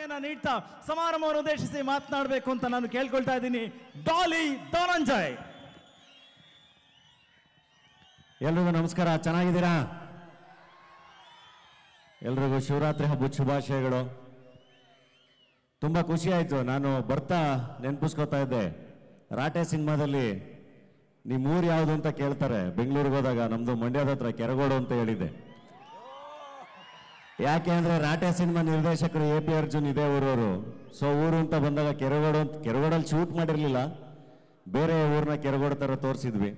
ಚಾಲನೆಯನ್ನ ನೀಡ್ತಾ ಸಮಾರಂಭವನ್ನು ಉದ್ದೇಶಿಸಿ ಮಾತನಾಡಬೇಕು ಅಂತ ನಾನು ಕೇಳ್ಕೊಳ್ತಾ ಇದ್ದೀನಿ. ಡಾಲಿ ಧನಂಜಯ್. ಎಲ್ರಿಗೂ ನಮಸ್ಕಾರ, ಚೆನ್ನಾಗಿದ್ದೀರಾ? ಎಲ್ರಿಗೂ ಶಿವರಾತ್ರಿ ಹಬ್ಬದ ಶುಭಾಶಯಗಳು. ತುಂಬ ಖುಷಿ ಆಯಿತು. ನಾನು ಬರ್ತಾ ನೆನಪಿಸ್ಕೋತಾ ಇದ್ದೆ, ರಾಟೆ ಸಿನಿಮಾದಲ್ಲಿ ನಿಮ್ಮೂರು ಯಾವುದು ಅಂತ ಕೇಳ್ತಾರೆ. ಬೆಂಗಳೂರಿಗೆ ಹೋದಾಗ ನಮ್ಮದು ಮಂಡ್ಯದ ಹತ್ರ ಕೆರಗೋಡು ಅಂತ ಹೇಳಿದ್ದೆ. ಯಾಕೆ ಅಂದರೆ ರಾಟೆ ಸಿನಿಮಾ ನಿರ್ದೇಶಕರು AP ಅರ್ಜುನ್ ಇದೇ ಊರವರು. ಸೊ ಊರು ಅಂತ ಬಂದಾಗ ಕೆರಗೋಡಲ್ಲಿ ಶೂಟ್ ಮಾಡಿರಲಿಲ್ಲ, ಬೇರೆ ಊರನ್ನ ಕೆರಗೋಡು ಥರ ತೋರಿಸಿದ್ವಿ.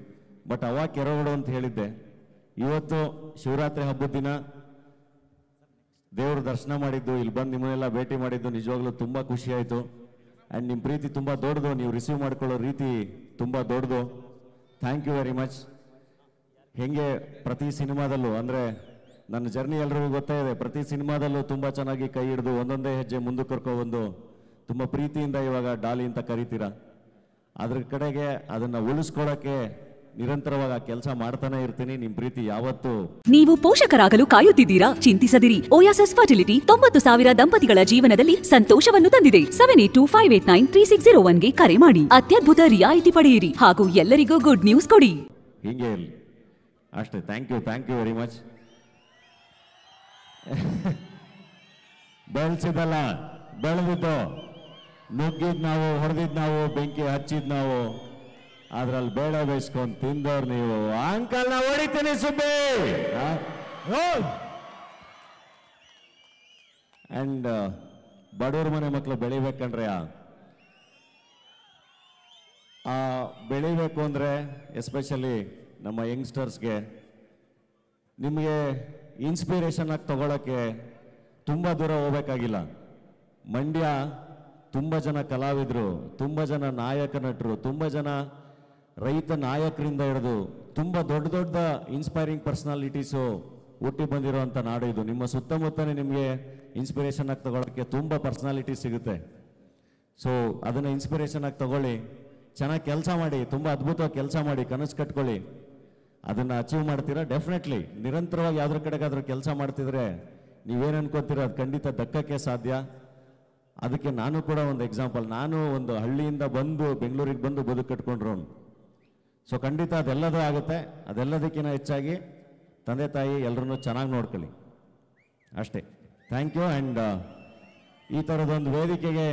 ಬಟ್ ಅವಾಗ ಕೆರಗೋಡು ಅಂತ ಹೇಳಿದ್ದೆ. ಇವತ್ತು ಶಿವರಾತ್ರಿ ಹಬ್ಬದ ದಿನ ದೇವ್ರ ದರ್ಶನ ಮಾಡಿದ್ದು, ಇಲ್ಲಿ ಬಂದು ನಿಮ್ಮನ್ನೆಲ್ಲ ಭೇಟಿ ಮಾಡಿದ್ದು ನಿಜವಾಗ್ಲೂ ತುಂಬ ಖುಷಿ ಆಯಿತು. ಆ್ಯಂಡ್ ನಿಮ್ಮ ಪ್ರೀತಿ ತುಂಬ ದೊಡ್ಡದು, ನೀವು ರಿಸೀವ್ ಮಾಡ್ಕೊಳ್ಳೋ ರೀತಿ ತುಂಬ ದೊಡ್ಡದು. Thank you very much. ಹೆಂಗೆ ಪ್ರತಿ ಸಿನಿಮಾದಲ್ಲೂ ಅಂದರೆ ನನ್ನ ಜರ್ನಿ ಎಲ್ರಿಗೂ ಗೊತ್ತೇ ಇದೆ, ಪ್ರತಿ ಸಿನಿಮಾದಲ್ಲೂ ತುಂಬ ಚೆನ್ನಾಗಿ ಕೈ ಹಿಡಿದು ಒಂದೊಂದೇ ಹೆಜ್ಜೆ ಮುಂದಕ್ಕೆ ಕರ್ಕೊಬಂದು ತುಂಬ ಪ್ರೀತಿಯಿಂದ ಇವಾಗ ಡಾಲಿ ಅಂತ ಕರಿತೀರಾ. ಅದ್ರ ಕಡೆಗೆ ಅದನ್ನು ಉಳಿಸ್ಕೊಳ್ಳೋಕ್ಕೆ ನಿರಂತರವಾಗಿ ಕೆಲಸ ಮಾಡ್ತಾನೆ ಇರ್ತೀನಿ. ನಿಮ್ ಪ್ರೀತಿ ಯಾವತ್ತು. ನೀವು ಪೋಷಕರಾಗಲು ಕಾಯುತ್ತಿದ್ದೀರಾ? ಚಿಂತಿಸದಿರಿ. ಓಯಾಸಿಸ್ ಫರ್ಟಿಲಿಟಿ 90,000 ದಂಪತಿಗಳ ಜೀವನದಲ್ಲಿ ಸಂತೋಷವನ್ನು ತಂದಿದೆ. 7825893601ಗೆ ಕರೆ ಮಾಡಿ ಅತ್ಯದ್ಭುತ ರಿಯಾಯಿತಿ ಪಡೆಯಿರಿ ಹಾಗೂ ಎಲ್ಲರಿಗೂ ಗುಡ್ ನ್ಯೂಸ್ ಕೊಡಿ. ಹೀಗೆ ಇರಲಿ ಅಷ್ಟೇ. Thank you very much. ಬೆಳೆಸಿದಲ್ಲ, ಬೆಳೆದಿದ್ದು, ನುಗ್ಗಿದ್ ನಾವು, ಹೊಡೆದಿದ್ ನಾವು, ಬೆಂಕಿ ಹಚ್ಚಿದ್ ನಾವು, ಅದ್ರಲ್ಲಿ ಬೇಳೆ ಬೇಯಿಸ್ಕೊಂಡು ತಿಂದವ್ರು ನೀವು. ಅಂಕಲ್ ನಾ ಹೊಡಿತೀನಿ ಸುಬ್ಬಿ. ಅಂಡ್ ಬಡವ್ರ ಮನೆ ಮಕ್ಕಳು ಬೆಳಿಬೇಕಂದ್ರೆ ಬೆಳಿಬೇಕು ಅಂದರೆ ಎಸ್ಪೆಷಲಿ ನಮ್ಮ ಯಂಗ್ಸ್ಟರ್ಸ್ಗೆ ನಿಮಗೆ ಇನ್ಸ್ಪಿರೇಷನ್ ಆಗಿ ತಗೊಳ್ಳೋಕ್ಕೆ ತುಂಬ ದೂರ ಹೋಗ್ಬೇಕಾಗಿಲ್ಲ. ಮಂಡ್ಯ ತುಂಬ ಜನ ಕಲಾವಿದರು, ತುಂಬ ಜನ ನಾಯಕ ನಟರು, ತುಂಬ ಜನ ರೈತ ನಾಯಕರಿಂದ ಹಿಡಿದು ತುಂಬ ದೊಡ್ಡ ಇನ್ಸ್ಪೈರಿಂಗ್ ಪರ್ಸನಾಲಿಟೀಸು ಹುಟ್ಟಿ ಬಂದಿರೋವಂಥ ನಾಡು ಇದು. ನಿಮ್ಮ ಸುತ್ತಮುತ್ತನೇ ನಿಮಗೆ ಇನ್ಸ್ಪಿರೇಷನ್ ಆಗಿ ತಗೊಳ್ಳೋಕ್ಕೆ ತುಂಬ ಪರ್ಸನಾಲಿಟೀಸ್ ಸಿಗುತ್ತೆ. ಸೊ ಅದನ್ನು ಇನ್ಸ್ಪಿರೇಷನ್ ಆಗಿ ತಗೊಳ್ಳಿ, ಚೆನ್ನಾಗಿ ಕೆಲಸ ಮಾಡಿ, ತುಂಬ ಅದ್ಭುತವಾಗಿ ಕೆಲಸ ಮಾಡಿ, ಕನಸು ಕಟ್ಕೊಳ್ಳಿ, ಅದನ್ನು ಅಚೀವ್ ಮಾಡ್ತೀರಾ. ಡೆಫಿನೆಟ್ಲಿ ನಿರಂತರವಾಗಿ ಯಾವುದ್ರ ಕಡೆಗಾದ್ರೂ ಕೆಲಸ ಮಾಡ್ತಿದ್ರೆ ನೀವೇನು ಅನ್ಕೋತೀರ ಅದು ಖಂಡಿತ ದಕ್ಕಕ್ಕೆ ಸಾಧ್ಯ. ಅದಕ್ಕೆ ನಾನು ಕೂಡ ಒಂದು ಎಕ್ಸಾಂಪಲ್. ನಾನು ಒಂದು ಹಳ್ಳಿಯಿಂದ ಬಂದು ಬೆಂಗಳೂರಿಗೆ ಬಂದು ಬದುಕು ಕಟ್ಕೊಂಡ್ರು. ಸೊ ಖಂಡಿತ ಅದೆಲ್ಲದೂ ಆಗುತ್ತೆ. ಅದೆಲ್ಲದಕ್ಕಿಂತ ಹೆಚ್ಚಾಗಿ ತಂದೆ ತಾಯಿ ಎಲ್ಲರನ್ನೂ ಚೆನ್ನಾಗಿ ನೋಡ್ಕೊಳ್ಳಿ ಅಷ್ಟೇ. Thank you. ಆ್ಯಂಡ್ ಈ ಥರದೊಂದು ವೇದಿಕೆಗೆ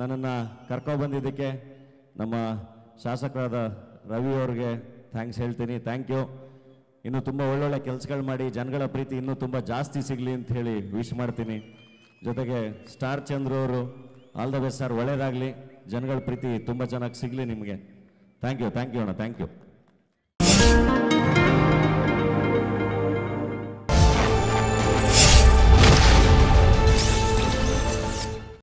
ನನ್ನನ್ನು ಕರ್ಕೊಬಂದಿದ್ದಕ್ಕೆ ನಮ್ಮ ಶಾಸಕರಾದ ರವಿ ಅವ್ರಿಗೆ ಥ್ಯಾಂಕ್ಸ್ ಹೇಳ್ತೀನಿ. Thank you. ಇನ್ನೂ ತುಂಬ ಒಳ್ಳೊಳ್ಳೆ ಕೆಲಸಗಳು ಮಾಡಿ ಜನಗಳ ಪ್ರೀತಿ ಇನ್ನೂ ತುಂಬ ಜಾಸ್ತಿ ಸಿಗಲಿ ಅಂತ ಹೇಳಿ ವಿಶ್ ಮಾಡ್ತೀನಿ. ಜೊತೆಗೆ ಸ್ಟಾರ್ ಚಂದ್ರು ಅವರು ಆಲ್ ದ ಬೆಸ್ಟ್ ಸರ್, ಒಳ್ಳೇದಾಗಲಿ, ಜನಗಳ ಪ್ರೀತಿ ತುಂಬ ಚೆನ್ನಾಗಿ ಸಿಗಲಿ ನಿಮಗೆ. ಥ್ಯಾಂಕ್ ಯು ಅಣ್ಣ, ಥ್ಯಾಂಕ್ ಯು.